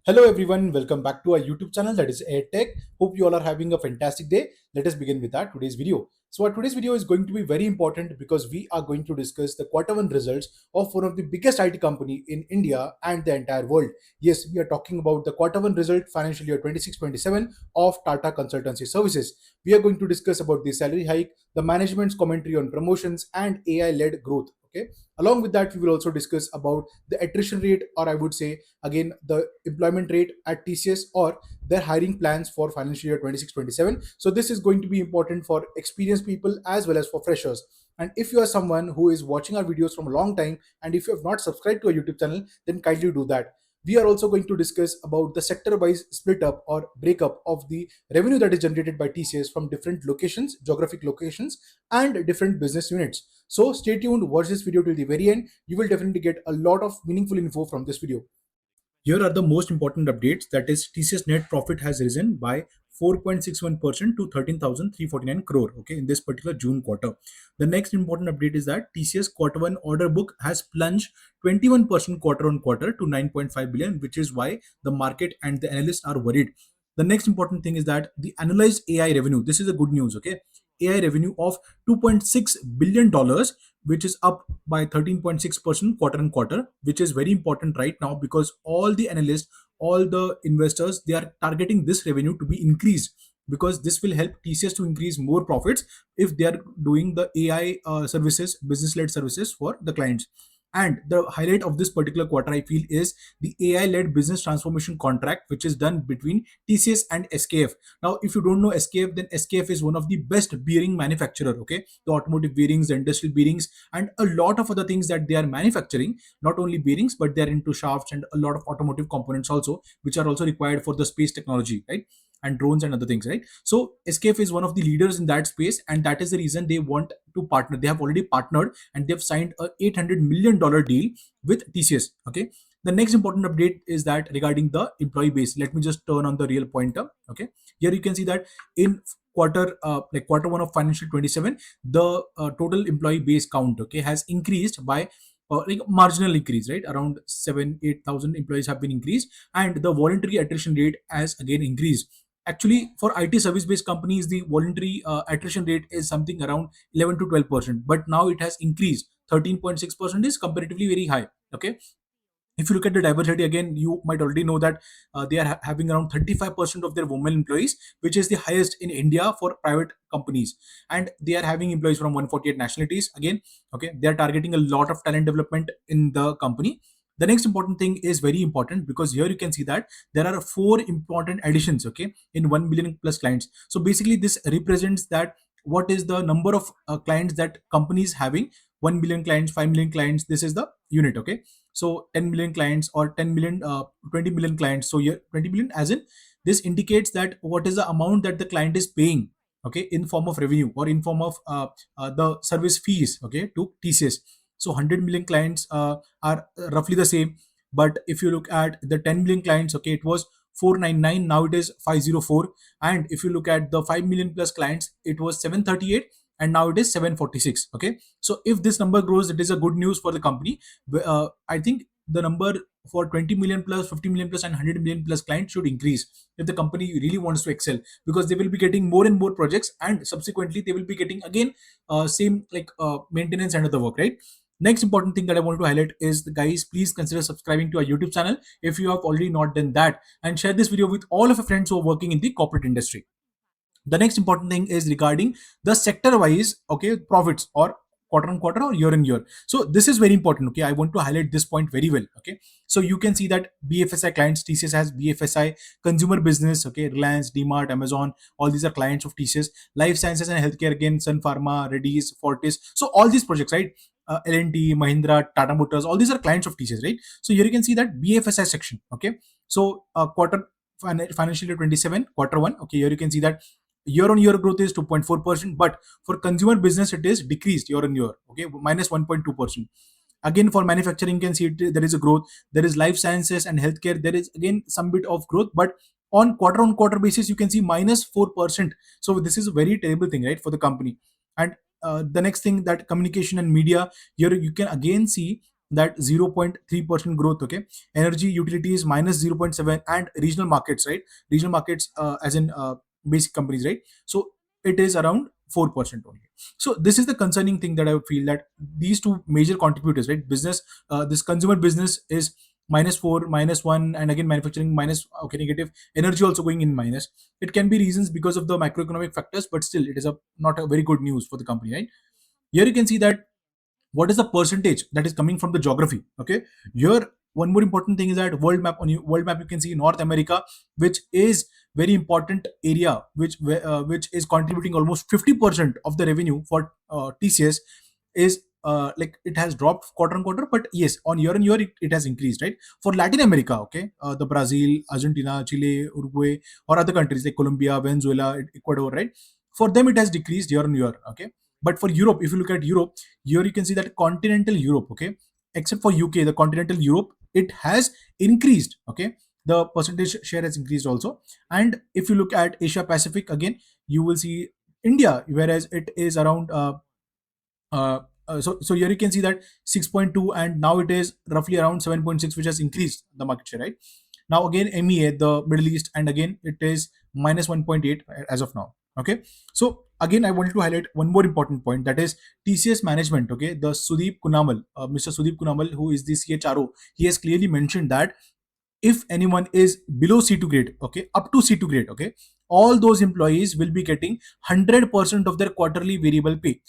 Hello everyone, welcome back to our YouTube channel that is AirTech. Hope you all are having a fantastic day. Let us begin with our today's video. So our today's video is going to be very important because we are going to discuss the quarter one results of one of the biggest IT company in India and the entire world. Yes, we are talking about the quarter one result financial year 26-27 of Tata Consultancy Services. We are going to discuss about the salary hike, the management's commentary on promotions and AI-led growth. Okay. Along with that, we will also discuss about the attrition rate, or I would say again the employment rate at TCS or their hiring plans for financial year 26-27. So this is going to be important for experienced people as well as for freshers. And if you are someone who is watching our videos from a long time and if you have not subscribed to our YouTube channel, then kindly do that. We are also going to discuss about the sector wise split up or breakup of the revenue that is generated by TCS from different locations, geographic locations, and different business units. So stay tuned, watch this video till the very end. You will definitely get a lot of meaningful info from this video. Here are the most important updates. That is, TCS net profit has risen by 4.61% to 13,349 crore. Okay, in this particular June quarter. The next important update is that TCS quarter one order book has plunged 21% quarter on quarter to 9.5 billion, which is why the market and the analysts are worried. The next important thing is that the analyzed AI revenue. This is a good news. Okay, AI revenue of $2.6 billion, which is up by 13.6% quarter on quarter, which is very important right now because all the analysts, all the investors, they are targeting this revenue to be increased because this will help TCS to increase more profits if they are doing the AI services, business led services for the clients. And the highlight of this particular quarter, I feel, is the AI led business transformation contract, which is done between TCS and SKF. Now, if you don't know SKF, then SKF is one of the best bearing manufacturer. Okay, the automotive bearings, the industrial bearings, and a lot of other things that they are manufacturing. Not only bearings, but they are into shafts and a lot of automotive components also, which are also required for the space technology, right? And drones and other things, right? So SKF is one of the leaders in that space, and that is the reason they want to partner. They have already partnered and they've signed a $800 million deal with TCS. Okay. The next important update is that regarding the employee base. Let me just turn on the real pointer. Okay. Here you can see that in quarter one of financial 27, the total employee base count, okay, has increased by like marginal increase, right? Around 7-8,000 employees have been increased, and the voluntary attrition rate has again increased. Actually, for IT service based companies, the voluntary attrition rate is something around 11 to 12%, but now it has increased. 13.6% is comparatively very high. Okay. If you look at the diversity again, you might already know that they are having around 35% of their women employees, which is the highest in India for private companies. And they are having employees from 148 nationalities again. Okay, they are targeting a lot of talent development in the company. The next important thing is very important because here you can see that there are four important additions, okay, in 1 billion plus clients. So basically this represents that what is the number of clients that companies having. 1 billion clients, 5 million clients, this is the unit. Okay, so 10 million clients or 10 million 20 million clients. So here 20 million, as in, this indicates that what is the amount that the client is paying, okay, in form of revenue or in form of the service fees, okay, to TCS. So 100 million clients are roughly the same. But if you look at the 10 million clients, okay, it was 499, now it is 504. And if you look at the 5 million plus clients, it was 738, and now it is 746. Okay, so if this number grows, it is a good news for the company. I think the number for 20 million plus, 50 million plus, and 100 million plus clients should increase if the company really wants to excel, because they will be getting more and more projects, and subsequently they will be getting again same like maintenance and other work, right? Next important thing that I want to highlight is, the guys, please consider subscribing to our YouTube channel if you have already not done that, and share this video with all of your friends who are working in the corporate industry. The next important thing is regarding the sector wise, okay, profits, or quarter on quarter or year on year. So this is very important. Okay, I want to highlight this point very well. Okay, so you can see that BFSI clients, TCS has BFSI, consumer business, okay, Reliance, DMart, Amazon, all these are clients of TCS. Life sciences and healthcare, again, Sun Pharma, Reddy's, Fortis. So all these projects, right? L&T, Mahindra, Tata Motors, all these are clients of TCS, right? So here you can see that BFSI section. Okay, so financial year 27 quarter one. Okay, here you can see that year on year growth is 2.4%, but for consumer business it is decreased year on year. Okay, minus 1.2%. Again, for manufacturing, you can see there is a growth. There is life sciences and healthcare, there is again some bit of growth, but on quarter basis you can see minus 4%. So this is a very terrible thing, right, for the company. And the next thing, that communication and media, here you can again see that 0.3% growth. Okay, energy utilities minus 0.7, and regional markets, right? Regional markets, as in basic companies, right? So it is around 4% only. So this is the concerning thing that I would feel, that these two major contributors, right? Business, this consumer business is -4, -1, and again manufacturing minus, okay, negative. Energy also going in minus. It can be reasons because of the macroeconomic factors, but still it is a not a very good news for the company, right? Here you can see that what is the percentage that is coming from the geography. Okay, here one more important thing is that world map. On your world map you can see North America, which is very important area, which is contributing almost 50% of the revenue for TCS, is like it has dropped quarter on quarter, but yes, on year it has increased, right? For Latin America, okay, the Brazil, Argentina, Chile, Uruguay, or other countries like Colombia, Venezuela, Ecuador, right? For them it has decreased year on year. Okay, but for Europe, if you look at Europe, here you can see that continental Europe, okay, except for UK, the continental Europe, it has increased. Okay, the percentage share has increased also. And if you look at Asia Pacific, again you will see India, whereas it is around so here you can see that 6.2, and now it is roughly around 7.6, which has increased the market share, right? Now again MEA, the Middle East, and again it is -1.8 as of now. Okay, so again I wanted to highlight one more important point, that is TCS management. Okay, the Sudeep Kunamal, Mr. Sudeep Kunamal, who is the CHRO, he has clearly mentioned that if anyone is below C2 grade, okay, up to C2 grade, okay, all those employees will be getting 100% of their quarterly variable pay.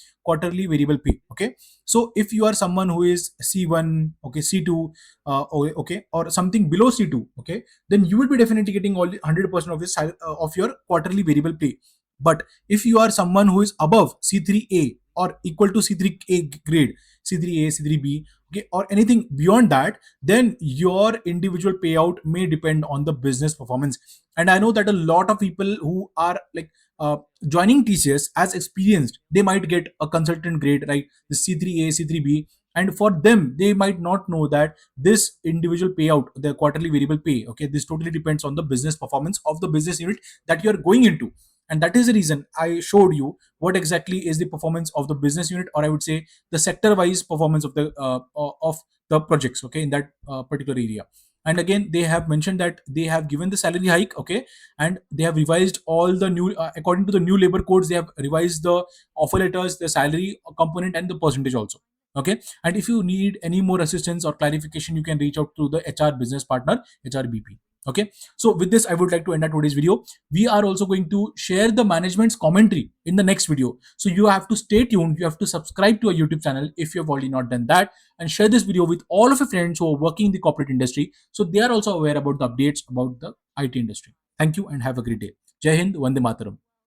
Okay, so if you are someone who is C1, okay, C2, okay, or something below C2, okay, then you will be definitely getting all 100% of this of your quarterly variable pay. But if you are someone who is above C3A or equal to C3A grade, C3A, C3B, okay, or anything beyond that, then your individual payout may depend on the business performance. And I know that a lot of people who are like joining TCS as experienced, they might get a consultant grade, right? The C3A, C3B, and for them they might not know that this individual payout, the quarterly variable pay, okay, this totally depends on the business performance of the business unit that you are going into. And that is the reason I showed you what exactly is the performance of the business unit, or I would say the sector wise performance of the projects, okay, in that particular area. And again they have mentioned that they have given the salary hike, okay, and they have revised all the new according to the new labor codes, they have revised the offer letters, the salary component, and the percentage also. Okay, and if you need any more assistance or clarification, you can reach out to the HR business partner, HRBP. Okay, so with this I would like to end our today's video. We are also going to share the management's commentary in the next video, so you have to stay tuned. You have to subscribe to our YouTube channel if you have already not done that, and share this video with all of your friends who are working in the corporate industry, so they are also aware about the updates about the IT industry. Thank you and have a great day. Jai Hind, Vande Mataram.